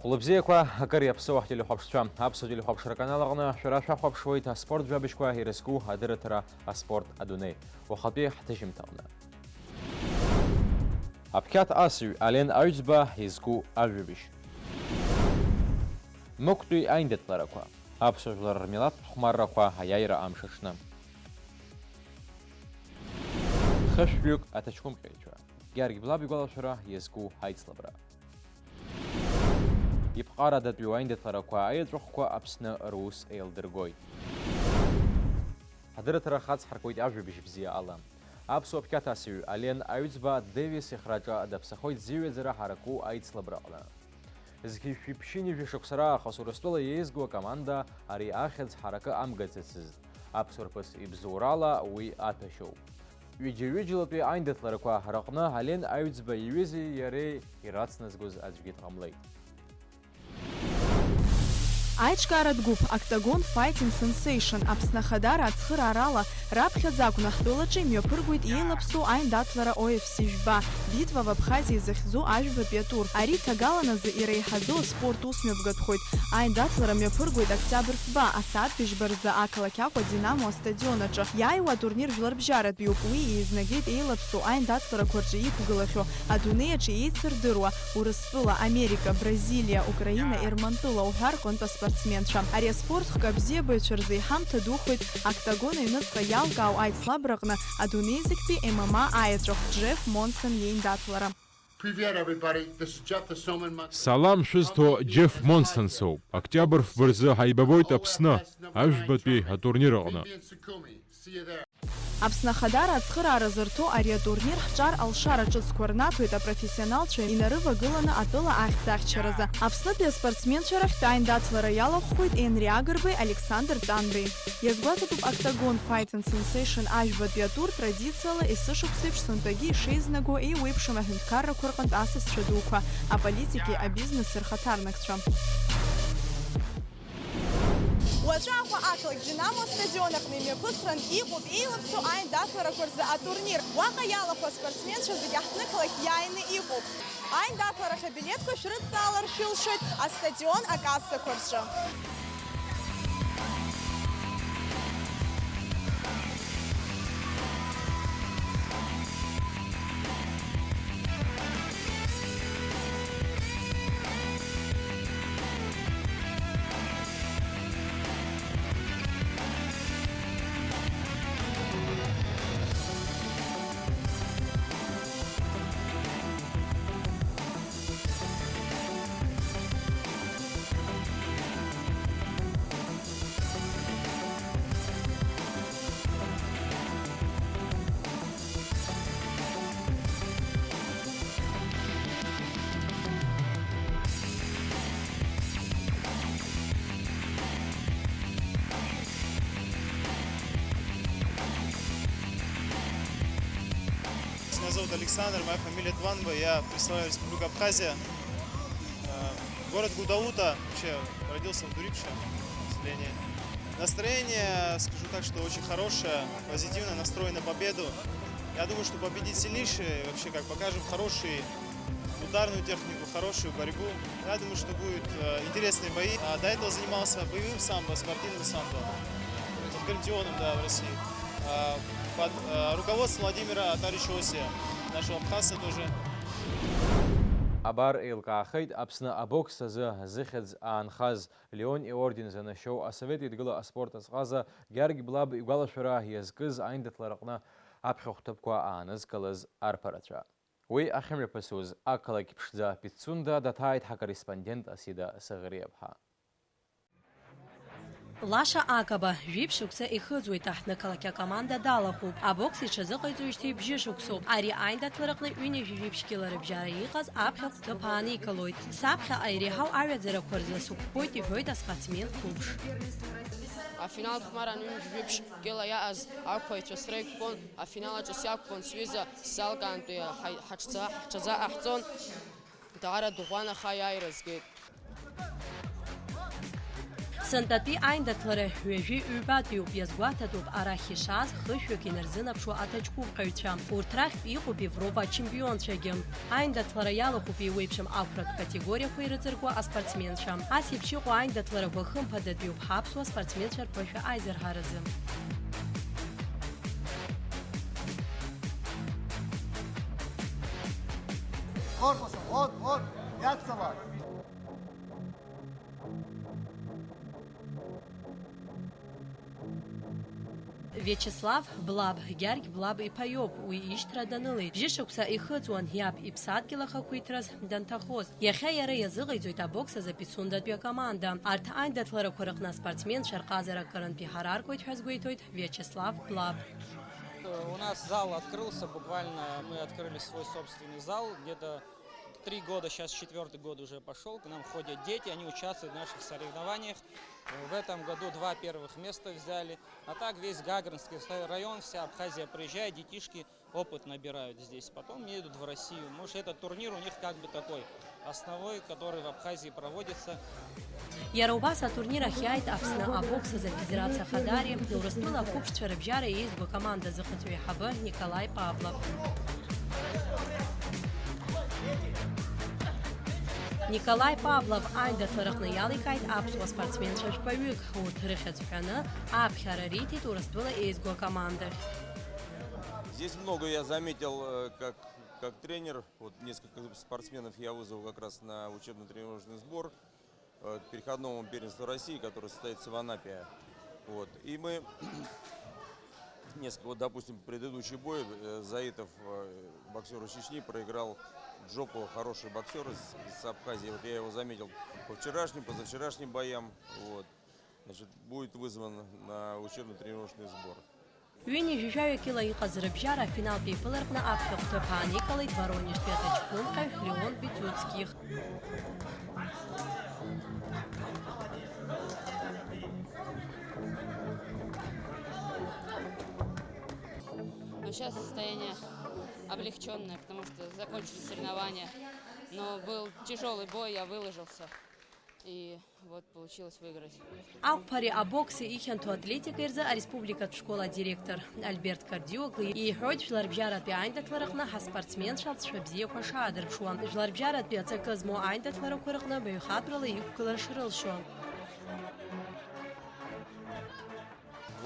Хулыбзияква акыр иаԥсоу ҳтелехәаԥшцәа, аԥсуа телехәаԥшра канал аҟны шәара шәахәаԥшуеит аспорт жәабжьқәа ирызку адырраҭара аспорт адунеи. Уахатәи ҳҭыжьымҭаҟны. Аԥхьаҭ асыҩ Ален Аҩӡба изку ажәабжь. Мықәтәи аиндаҭларақәа, аԥсуа жәлар рмилаҭтә хәмаррақәа аиааира амш аҽны. Хышәҩык аҭаҷкәымҟьаҩцәа, Георги Блаб игәалашәара иазку аицлабра. Ипҟарадатәи аиндаҭларақәа аеҵәахәқәа Аԥсны рус еилдыргоит. Ҳадырраҭара хацҳаркуеит ажәабжь бзиа ала. Аԥсуа аԥхьаҭ асыҩ Ален Аҩӡба Дэвис ихраҿы даԥсахоит зиҩаӡара ҳараку аицлабраҟны. Зқьи шәиԥшьыни шәышықәса раахыс Урыстәыла иеизгоу акоманда ари ахьӡ ҳаракы амгаӡацызт. Аԥсуа рԥыс ибзоурала уи аҭәашьоуп. Ҩыџьа-ҩыџьалатәи аиндаҭларақәа раҟны Ален Аҩӡба иҩызеи иареи ирацназгоз аӡәгьы дҟамлеит. Аиҿкааратә гәыԥ Octagon Fighting Sensation Аԥсны Ахадара ацхыраарала раԥхьаӡа акәны ҳтәылаҿы имҩаԥыргоит еилаԥсоу аиндаҭлара OFC жәба Битва в Абхазии захьӡу ажәбатәи атур. Ари ҭагаланазы ираиҳаӡоу аспорт ус мҩаԥгатәхоит. Аиндаҭлара мҩаԥыргоит Октиабр фба асааҭ быжьба рзы ақалақь Аҟәа Динамо астадион аҿы. Иааиуа атурнир жәларбжьаратәиуп. Уи еизнагеит еилаԥсоу аиндаҭларақәа рҿы иқәгылахьоу адунеи аҿы еицырдыруа Урыстәыла, Америка, Бразилия, Украина, Ермантәыла уҳәа рҟынтә аспортсменцәа. Ари аспортхк абзиабаҩцәа рзы иҳамҭа духоит Octagon аҩныҵҟа иалкаау аицлабраҟны адунеизыктәи ММА аеҵәахә Jeff Monson иеиндаҭлара. Салам шәызҭо Jeff Monson соуп. Октиабр фба рзы ҳаибабоит Аԥсны ажәбатәи атурнир аҟны. Аԥсны Ахадара ацхыраара зырҭо ари атурнир ҳҿар алшара ҿыцқәа рнаҭоит апрофессионалцәа инарывагыланы атәыла ахьӡ-ахьчаразы. Аԥснытәи аспортсменцәа рахьтә аиндаҭлара иалахәхоит Енри Агрбеи, Александр Танбеи. Иазгәаҭатәуп Octagon Fighting Sensation ажәбатәи атур традициала есышықәсеиԥш сынтәагьы ишеизнаго еиуеиԥшым аҳәынҭқаррақәа рҟынтә асасцәа дуқәа, аполитики, абизнеси рхаҭарнакцәа. Уаҵәаҟәа ақалақь Динамо астадион аҟны имҩаԥысран иҟоуп еилаԥсоу аиндаҭларақәа рзы атурнир. Уаҟа иалахәу аспортсменцәа зегьы ҳҭныҟалақь иааины иҟоуп. Аиндаҭларахь абилеҭқәа шәрыдҵаалар шәылшоит астадион акассақәа рҿы. Меня зовут Александр, моя фамилия Тванба, я представляю Республику Абхазия. Город Гудаута, вообще родился в Дурипше, население. Настроение, скажу так, что очень хорошее, позитивно настроен на победу. Я думаю, что победит сильнейший, вообще как покажем хорошую ударную технику, хорошую борьбу. Я думаю, что будут интересные бои. До этого занимался боевым самбо, спортивным самбо, под Картионом, да, в России. Под руководством Владимира Таричосия, нашего абхазца тоже. Абар еилкаахеит Аԥсны абокс азы зыхьӡ аанхаз Леон иорден занашьоу асовет еидгыла аспорт азҟаза Георги Блаб игәалашәара иазкыз аиндаҭлараҟны аԥхьа хәҭыԥқәа аанызкылаз арԥарацәа. Уи ахьымҩаԥысуаз ақалақь ԥшӡа Пицунда даҭааит ҳакорреспондент Асида Саӷриаԥҳа. Лаша Акаба, жәиԥшьықәса ихыҵуеит аҳҭнықалақь акоманда далахәуп. Абокс иҽазыҟаиҵоижьҭеи бжьышықәсоуп. Ари аиндаҭлараҟны ҩынҩажәижәиԥшьгьы ларыбжьара иҟаз аԥхьа хәҭыԥ ааникылоит. Саԥхьаҟа иреиҳау аҩаӡарақәа рзы сықәԥоит иҳәоит аспортсмен хәыԥш. Афинал хәмара ҩынҩажәижәиԥшьгьыла иааз ақәԥаҩцәа среиқәԥон. Афинал аҿы сиақәԥон сҩыза сзалкаантәи ҳҽаӡа ҟаҳҵон. Даара дӷәӷәанаха иааира згеит. Сынтәатәи аиндаҭлара ҩажәи ҩбатәиуп иазгәаҭатәуп арахь ишааз хышәҩык инарзынаԥшуа аҭаҷкәымҟаҩцәа. Урҭ рахьтә иҟоуп Европа ачемпионцәагьы. Аиндаҭлара иалахәуп еиуеиԥшым ақәратә категориақәа ирыҵаркуа аспортсменцәа. Ас еиԥш иҟоу аиндаҭларақәа хымԥадатәиуп ҳаԥсуа спортсменцәа рԥышәа аизырҳаразы. Корпусом, вот, яйцева. Вячеслав Блаб, Гьаргь Блаб иԥаиоуп, уи ишьҭра данылеит. Бжьышықәса ихыҵуан иаб иԥсадгьыл ахақәиҭраз данҭахоз. Иахьа иара иазыҟаиҵоит абокс азы Пицундатәи акоманда. Арҭ аиндаҭларақәа рыҟны аспортсменцәа рҟазара акырынтә иҳараркуеит ҳәа азгәеиҭоит Вячеслав Блаб. У нас зал открылся, буквально мы открыли свой собственный зал, где-то 3 года, сейчас 4-й год уже пошел, к нам ходят дети, они участвуют в наших соревнованиях. В этом году 2 первых места взяли, а так весь Гагаринский район, вся Абхазия приезжает, детишки опыт набирают здесь, потом едут в Россию. Может, этот турнир у них как бы такой основной, который в Абхазии проводится. Иара убас атурнир ахь иааит Аԥсны абокс азы Афедерациа Хадари, Урыстәыла ақәыԥшцәа рыбжьара еизго акоманда зыхаҵаҩ аиҳабы Николай Павлов. Николай Павлов аиндаҭларыҟны иаликааит аԥсуа спортсменцәа жәпаҩык. Урҭ рыхьӡ ҳәаны аԥхьара риҭеит Урыстәыла еизго акомандахь. Здесь много я заметил как тренер. Вот несколько спортсменов я вызвал как раз на учебно-тренировочный сбор к переходному первенству России, который состоится в Анапе. Вот. И мы несколько, вот, допустим, предыдущий бой Заитов, боксер из Чечни, проиграл Джопу, хороший боксер из Абхазии. Вот я его заметил по вчерашним, позавчерашним боям. Вот. Значит, будет вызван на учебно-тренировочный сбор. Ҩынҩажәи жәаҩакила иҟаз рыбжьара афиналтәи иԥыларҟны аԥхьа хәҭыԥ ааникылеит Воронежтәи аҭаҷкәымҟаҩ Леон Петиуцких. Сейчас состояние облегченное, потому что закончились соревнования. Но был тяжелый бой, я выложился. И вот получилось выиграть. Ақәԥари абокси ихьанҭо атлетика ирзы ареспубликатә школа директор Альберт Кардиогли иҳәоит жәларбжьаратәи аиндаҭларыҟны ҳаспортсменцәа алҵшәа бзиақәа шаадырԥшуа. Жәларбжьаратәи аҵакы змоу аиндаҭларақәа рыҟны баҩхатәрала иқәгылара шрылшо.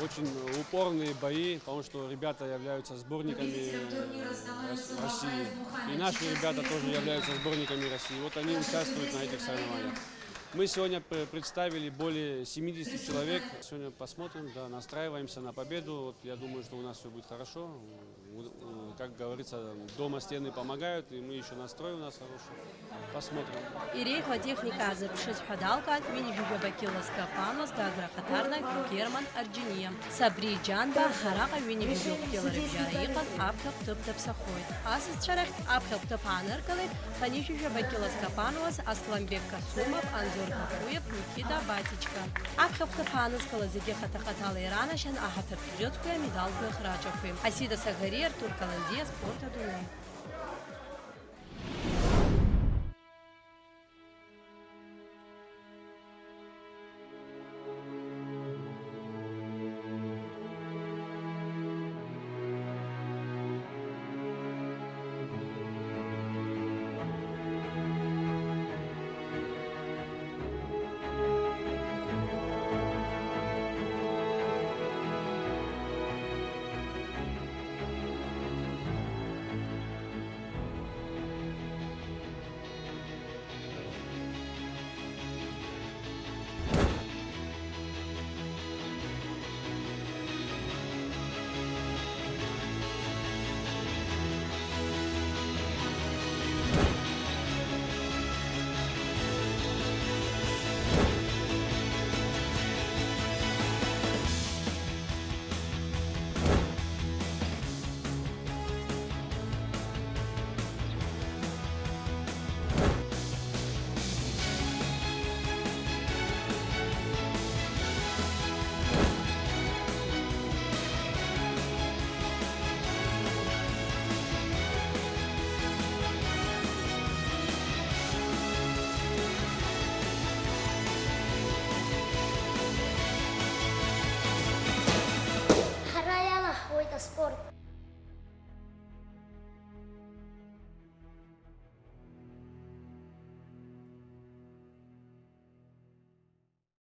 Очень упорные бои, потому что ребята являются сборниками России. И наши ребята тоже являются сборниками России. Вот они участвуют на этих соревнованиях. Мы сегодня представили более 70 человек. Сегодня посмотрим, да, настраиваемся на победу. Вот я думаю, что у нас все будет хорошо. Как говорится, дома стены помогают, и мы еще настрой у нас хороший. Посмотрим. Иреиӷьу атехника азырԥшыз ҳәа далкаат ҩынҩажәи Бакилос Капанос, Гагра Хатарнак, Герман Арџьиниа. Сабри Џьанба араҟа ҩынҩажәи Бакила рыбжьара иҟаз аԥхьа хәҭыԥ даԥсахоит. Асасцәа рахьтә аԥхьа хәҭыԥ ааныркылеит ҳанижәажәи Бакилос Капанос, Асламбек Касумов, Анзор Какуев, Никита Батичка. Аԥхьа хәҭыԥ аанызкылаз зегьы хаҭа-хаҭала иранашьан аҳаҭыртә бжьыцқәеи амедалқәеи ахраҿақәеи. Асида Сагари, Артур Каландиа, Спорт Адунеи.